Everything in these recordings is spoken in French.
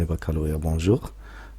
Baccalauréat, bonjour.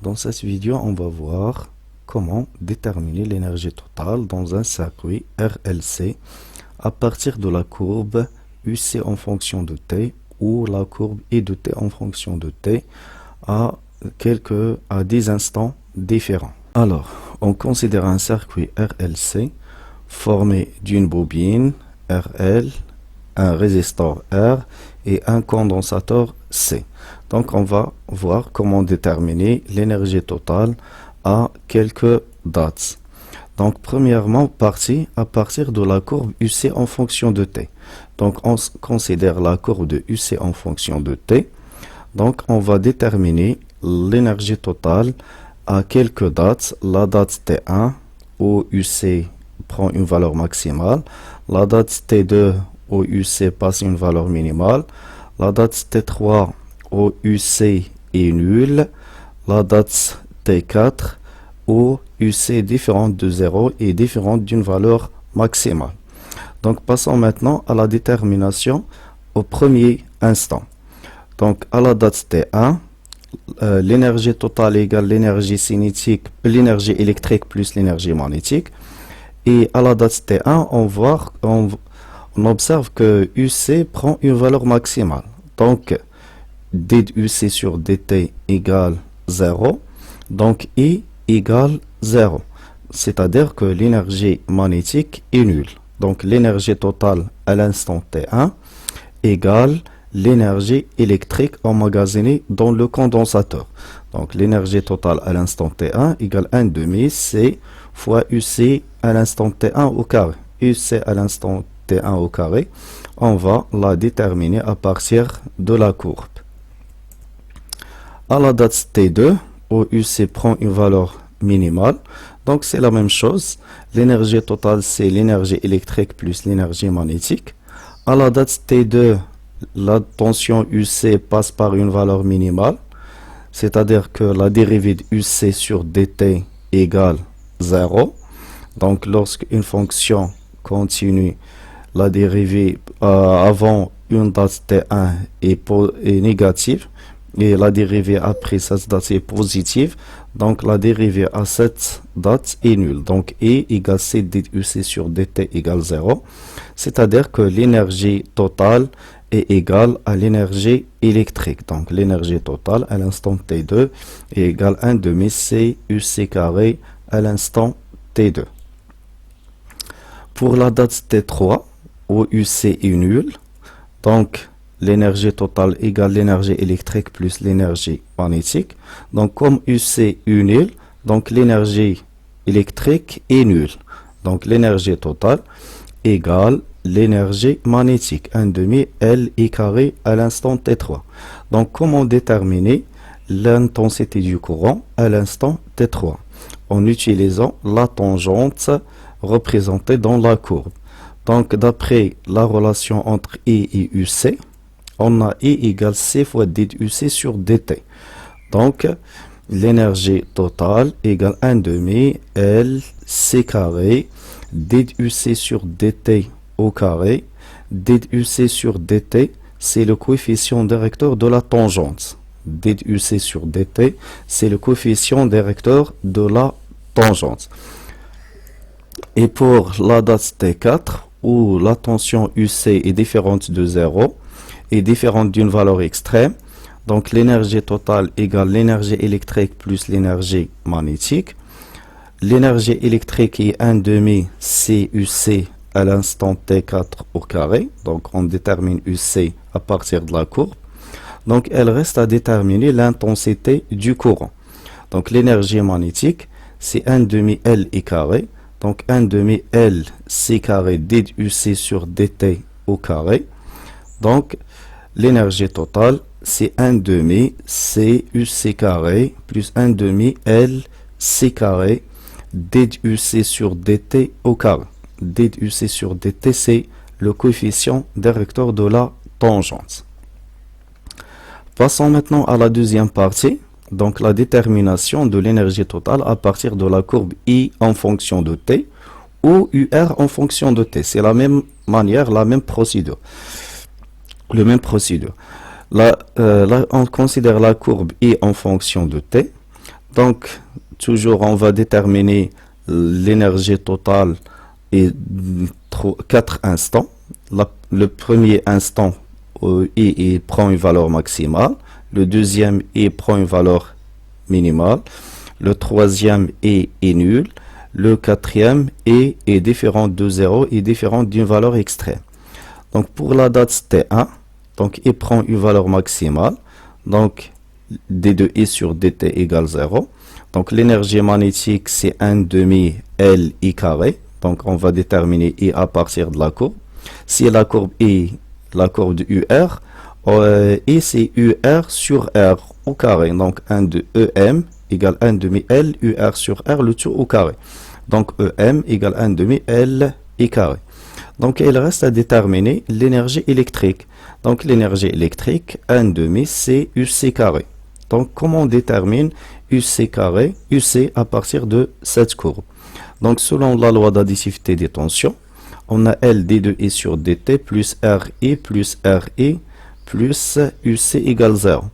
Dans cette vidéo, on va voir comment déterminer l'énergie totale dans un circuit RLC à partir de la courbe UC en fonction de T ou la courbe I de T en fonction de T à des instants différents. Alors, on considère un circuit RLC formé d'une bobine RL, un résistor R et un condensateur C. Donc on va voir comment déterminer l'énergie totale à quelques dates. Donc premièrement, à partir de la courbe UC en fonction de T. Donc on considère la courbe de UC en fonction de T. Donc on va déterminer l'énergie totale à quelques dates. La date T1 où UC prend une valeur maximale. La date T2 où UC passe une valeur minimale. La date T3 où UC est nul. La date T4 où UC est différente de 0 et différente d'une valeur maximale. Donc passons maintenant à la détermination au premier instant. Donc à la date T1, l'énergie totale égale l'énergie cinétique, l'énergie électrique plus l'énergie magnétique. Et à la date T1, on observe que UC prend une valeur maximale. Donc, d de UC sur dt égale 0. Donc, I égale 0. C'est-à-dire que l'énergie magnétique est nulle. Donc, l'énergie totale à l'instant T1 égale l'énergie électrique emmagasinée dans le condensateur. Donc, l'énergie totale à l'instant T1 égale 1 demi C fois UC à l'instant T1 au carré. UC à l'instant T1 au carré, on va la déterminer à partir de la courbe. À la date T2, où UC prend une valeur minimale, donc c'est la même chose. L'énergie totale, c'est l'énergie électrique plus l'énergie magnétique. À la date T2, la tension UC passe par une valeur minimale, c'est-à-dire que la dérivée de UC sur dt égale 0. Donc, lorsqu'une fonction continue, la dérivée avant une date T1 est négative et la dérivée après cette date est positive. Donc, la dérivée à cette date est nulle. Donc, E égale C dUC sur dt égale 0. C'est-à-dire que l'énergie totale est égale à l'énergie électrique. Donc, l'énergie totale à l'instant T2 est égale à 1 demi C UC carré à l'instant T2. Pour la date T3, où UC est nul, donc l'énergie totale égale l'énergie électrique plus l'énergie magnétique. Donc comme UC est nul, donc l'énergie électrique est nulle. Donc l'énergie totale égale l'énergie magnétique, 1 demi L I carré à l'instant T3. Donc comment déterminer l'intensité du courant à l'instant T3? En utilisant la tangente représentée dans la courbe. Donc, d'après la relation entre I et UC, on a I égale C fois d de UC sur dt. Donc, l'énergie totale égale 1 demi L C carré d de UC sur dt au carré. D de UC sur dt, c'est le coefficient directeur de la tangente. D de UC sur dt, c'est le coefficient directeur de la tangente. Et pour la date T4, où la tension UC est différente de 0 et différente d'une valeur extrême, donc l'énergie totale égale l'énergie électrique plus l'énergie magnétique. L'énergie électrique est 1 demi CUC à l'instant T4 au carré, donc on détermine UC à partir de la courbe. Donc elle reste à déterminer l'intensité du courant. Donc l'énergie magnétique, c'est 1 demi L I carré. Donc 1 demi L C carré d de UC sur dt au carré. Donc l'énergie totale, c'est 1 demi C UC carré plus 1 demi L C carré d de UC sur dt au carré. D de UC sur dt, c'est le coefficient directeur de la tangente. Passons maintenant à la deuxième partie. Donc la détermination de l'énergie totale à partir de la courbe I en fonction de T ou UR en fonction de T. C'est la même manière, la même procédure. Là, on considère la courbe I en fonction de T. Donc, toujours, on va déterminer l'énergie totale et 4 instants. Le premier instant, I prend une valeur maximale. Le deuxième, I prend une valeur minimale. Le troisième, I est nul. Le quatrième, I est différent de 0 et différent d'une valeur extrême. Donc, pour la date T1, donc I prend une valeur maximale. Donc, d de I sur dt égale 0. Donc, l'énergie magnétique, c'est 1 demi L I carré. Donc, on va déterminer I à partir de la courbe. Si la courbe I, la courbe de UR, I c'est UR sur R au carré. Donc, 1 de EM égale 1 demi L UR sur R, le tout au carré. Donc, EM égale 1 demi L I carré. Donc, il reste à déterminer l'énergie électrique. Donc, l'énergie électrique, 1 demi, c'est UC carré. Donc, comment on détermine UC carré, UC à partir de cette courbe? Donc, selon la loi d'additivité des tensions, on a L d de I sur dt plus RI plus RI plus UC égale 0.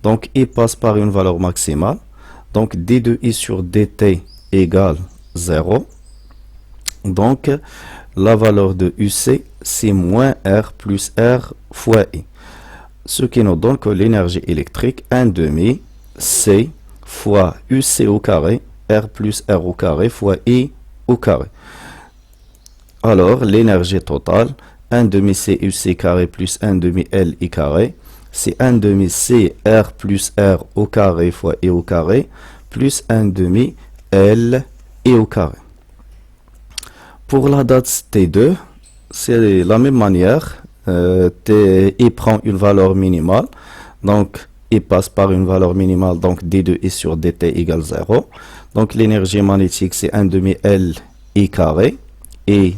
Donc, I passe par une valeur maximale. Donc, d de I sur dt égale 0. Donc, la valeur de UC, c'est moins R plus R fois I. Ce qui nous donne que l'énergie électrique, 1 demi, C fois UC au carré, R plus R au carré fois I au carré. Alors, l'énergie totale, 1 demi C UC carré plus 1 demi L I carré, c'est 1 demi C R plus R au carré fois I au carré, plus 1 demi L I au carré. Pour la date T2, c'est la même manière. I prend une valeur minimale. Donc, I passe par une valeur minimale. Donc, d de I sur dt égale 0. Donc, l'énergie magnétique, c'est 1 demi L I carré. Et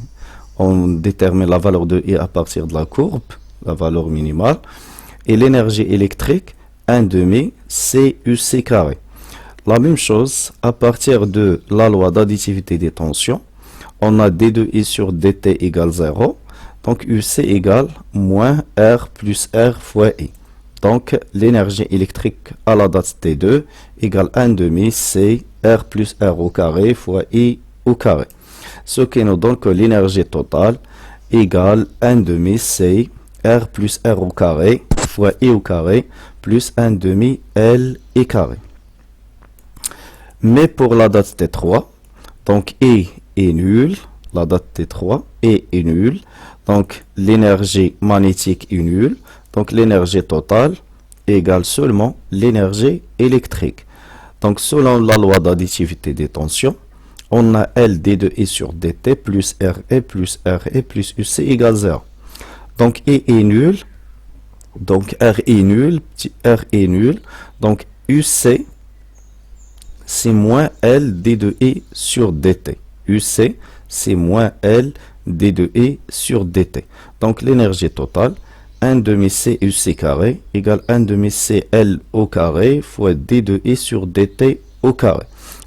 on détermine la valeur de I à partir de la courbe, la valeur minimale. Et l'énergie électrique, 1 demi C UC carré. La même chose, à partir de la loi d'additivité des tensions, on a d de I sur dt égale 0. Donc, UC égale moins R plus R fois I. Donc, l'énergie électrique à la date T2 égale 1 demi C R plus R au carré fois I au carré. Ce qui nous donne que l'énergie totale égale 1 demi C R plus R au carré fois I au carré plus 1 demi L I carré. Mais pour la date T3, donc I est nul, la date T3, I est nul, donc l'énergie magnétique est nulle, donc l'énergie totale égale seulement l'énergie électrique. Donc selon la loi d'additivité des tensions, on a L d de I sur dt plus RE plus RE plus UC égale 0. Donc I est nul, donc R est nul, R est nul, donc UC c'est moins L d de I sur dt. UC, c'est moins L d de I sur dt. Donc, l'énergie totale, 1 demi C UC carré égale 1 demi C L au carré fois d de I sur dt au carré.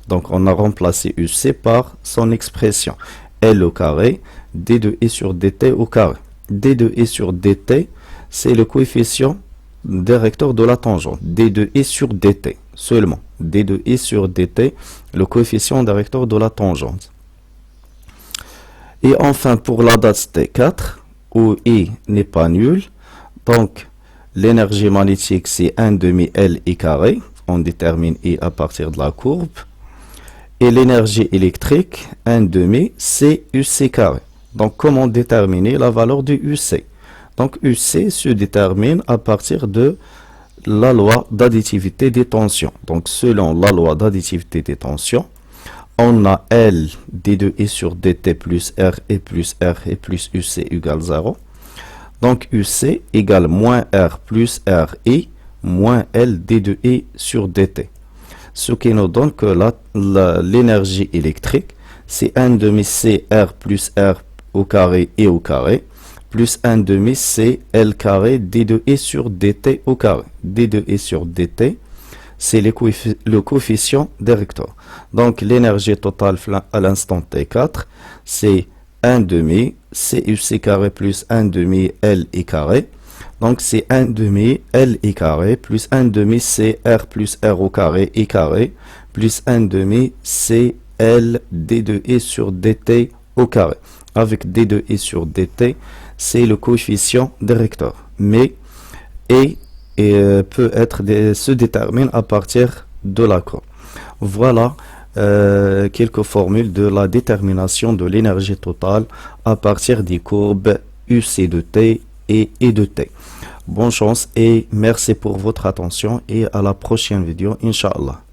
Donc, on a remplacé UC par son expression. L au carré, d de I sur dt au carré. d de I sur dt, c'est le coefficient directeur de la tangente. d de I sur dt seulement. d de I sur dt, le coefficient directeur de la tangente. Et enfin, pour la date T4, où I n'est pas nul, donc l'énergie magnétique, c'est 1 demi L I carré. On détermine I à partir de la courbe. Et l'énergie électrique, 1 demi C UC carré. Donc, comment déterminer la valeur du UC? Donc, UC se détermine à partir de la loi d'additivité des tensions. Donc, selon la loi d'additivité des tensions, on a L d de I sur dt plus R et plus UC égale 0. Donc, UC égale moins R plus RI moins L d de I sur dt. Ce qui nous donne que l'énergie électrique, c'est 1 demi C R plus R au carré et au carré, plus 1 demi C L carré d de I sur dt au carré. d de I sur dt, c'est le coefficient directeur. Donc, l'énergie totale à l'instant T4, c'est 1 demi CUC carré plus 1 demi L I carré, Donc c'est 1 demi L I carré plus 1 demi C R plus R au carré I carré plus 1 demi C L D de I sur dt au carré. Avec D de I sur dt, c'est le coefficient directeur. Mais E peut être se détermine à partir de la courbe. Voilà quelques formules de la détermination de l'énergie totale à partir des courbes UC de T et E de T. Bonne chance et merci pour votre attention et à la prochaine vidéo, Inch'Allah.